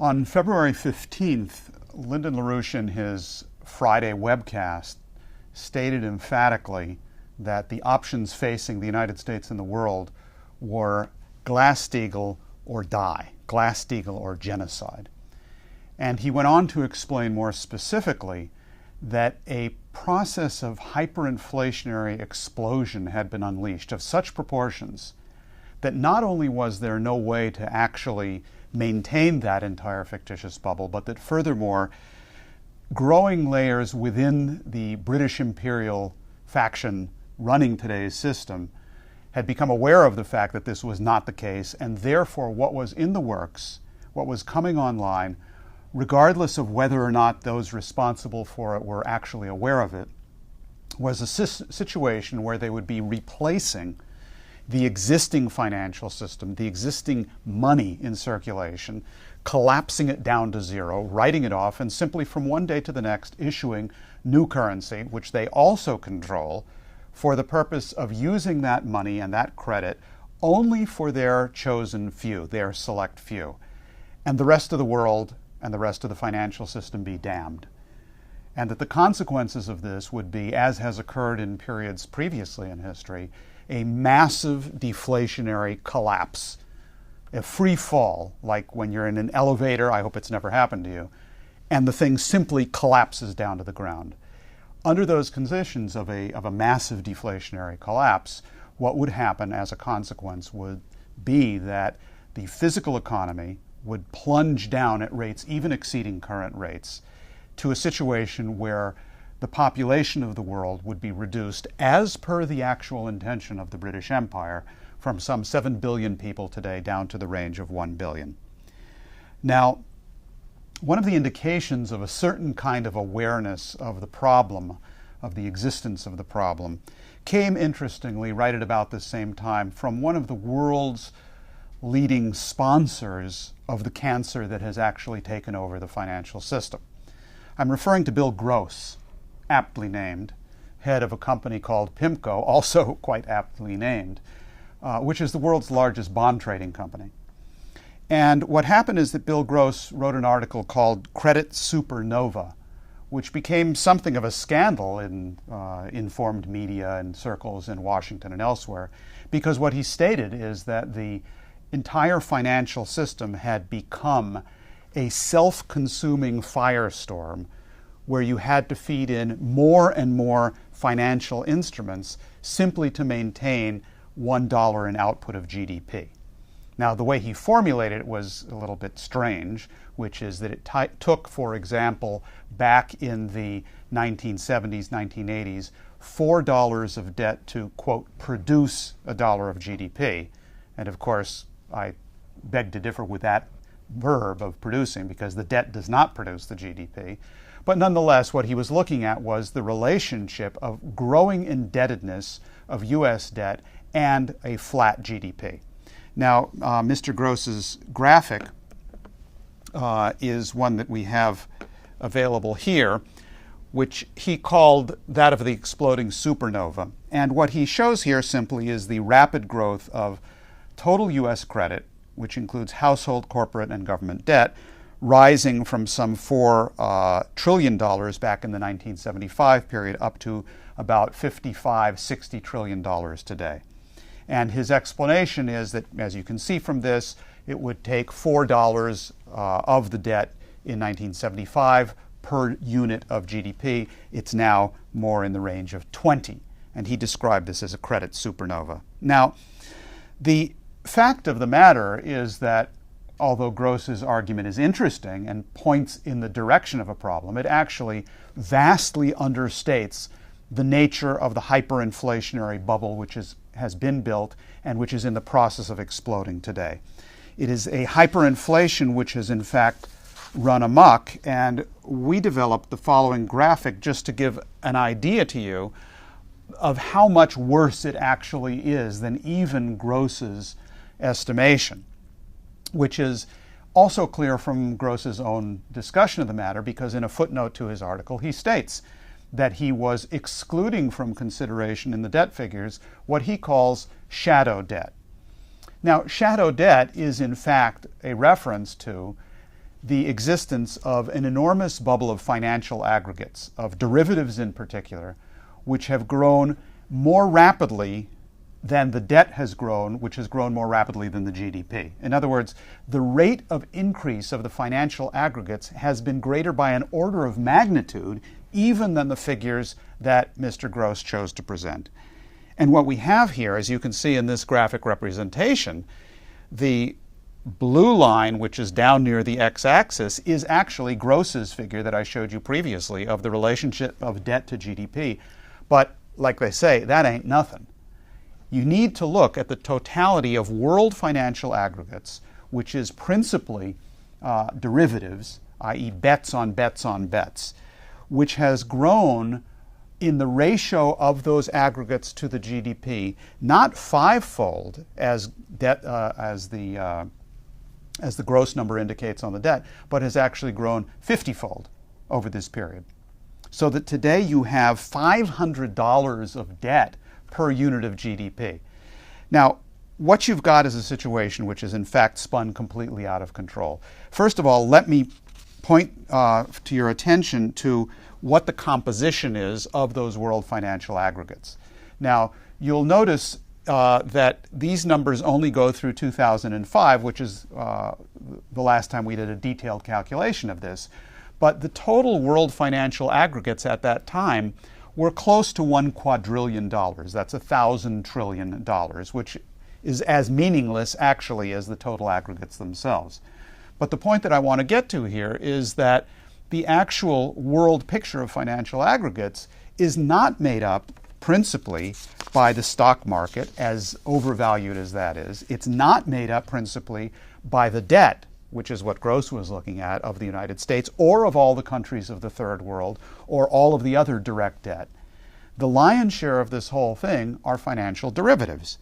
On February 15th, Lyndon LaRouche, in his Friday webcast, stated emphatically that the options facing the United States and the world were Glass-Steagall or die, Glass-Steagall or genocide. And he went on to explain more specifically that a process of hyperinflationary explosion had been unleashed of such proportions that not only was there no way to actually maintain that entire fictitious bubble, but that furthermore, growing layers within the British imperial faction running today's system had become aware of the fact that this was not the case, and therefore what was in the works, what was coming online, regardless of whether or not those responsible for it were actually aware of it, was a situation where they would be replacing the existing financial system, the existing money in circulation, collapsing it down to zero, writing it off, and simply from one day to the next issuing new currency, which they also control, for the purpose of using that money and that credit only for their chosen few, their select few, and the rest of the world and the rest of the financial system be damned. And that the consequences of this would be, as has occurred in periods previously in history, a massive deflationary collapse, a free fall, like when you're in an elevator, I hope it's never happened to you, and the thing simply collapses down to the ground. Under those conditions of a massive deflationary collapse, what would happen as a consequence would be that the physical economy would plunge down at rates even exceeding current rates to a situation where the population of the world would be reduced, as per the actual intention of the British Empire, from some 7 billion people today down to the range of 1 billion. Now, one of the indications of a certain kind of awareness of the problem, of the existence of the problem, came interestingly right at about the same time from one of the world's leading sponsors of the cancer that has actually taken over the financial system. I'm referring to Bill Gross, aptly named, head of a company called PIMCO, also quite aptly named, which is the world's largest bond trading company. And what happened is that Bill Gross wrote an article called Credit Supernova, which became something of a scandal in informed media and circles in Washington and elsewhere, because what he stated is that the entire financial system had become a self-consuming firestorm where you had to feed in more and more financial instruments simply to maintain $1 in output of GDP. Now, the way he formulated it was a little bit strange, which is that it took, for example, back in the 1970s, 1980s, $4 of debt to, quote, produce $1 of GDP. And of course, I beg to differ with that verb of producing, because the debt does not produce the GDP. But nonetheless, what he was looking at was the relationship of growing indebtedness of U.S. debt and a flat GDP. Now, Mr. Gross's graphic is one that we have available here, which he called that of the exploding supernova. And what he shows here simply is the rapid growth of total U.S. credit, which includes household, corporate, and government debt, rising from some $4 trillion back in the 1975 period up to about $55–60 trillion today. And his explanation is that, as you can see from this, it would take $4 of the debt in 1975 per unit of GDP. It's now more in the range of 20. And he described this as a credit supernova. Now, the fact of the matter is that although Gross's argument is interesting and points in the direction of a problem, it actually vastly understates the nature of the hyperinflationary bubble which has been built and which is in the process of exploding today. It is a hyperinflation which has in fact run amok, and we developed the following graphic just to give an idea to you of how much worse it actually is than even Gross's estimation, which is also clear from Gross's own discussion of the matter, because in a footnote to his article he states that he was excluding from consideration in the debt figures what he calls shadow debt. Now, shadow debt is in fact a reference to the existence of an enormous bubble of financial aggregates, of derivatives in particular, which have grown more rapidly than the debt has grown, which has grown more rapidly than the GDP. In other words, the rate of increase of the financial aggregates has been greater by an order of magnitude even than the figures that Mr. Gross chose to present. And what we have here, as you can see in this graphic representation, the blue line, which is down near the x-axis, is actually Gross's figure that I showed you previously of the relationship of debt to GDP. But like they say, that ain't nothing. You need to look at the totality of world financial aggregates, which is principally derivatives, i.e. bets on bets on bets, which has grown in the ratio of those aggregates to the GDP, not fivefold as the gross number indicates on the debt, but has actually grown 50-fold over this period. So that today you have $500 of debt per unit of GDP. Now, what you've got is a situation which is in fact spun completely out of control. First of all, let me point to your attention to what the composition is of those world financial aggregates. Now, you'll notice that these numbers only go through 2005, which is the last time we did a detailed calculation of this. But the total world financial aggregates at that time were close to $1 quadrillion. That's $1,000 trillion, which is as meaningless actually as the total aggregates themselves. But the point that I want to get to here is that the actual world picture of financial aggregates is not made up principally by the stock market, as overvalued as that is. It's not made up principally by the debt, which is what Gross was looking at, of the United States or of all the countries of the third world or all of the other direct debt. The lion's share of this whole thing are financial derivatives.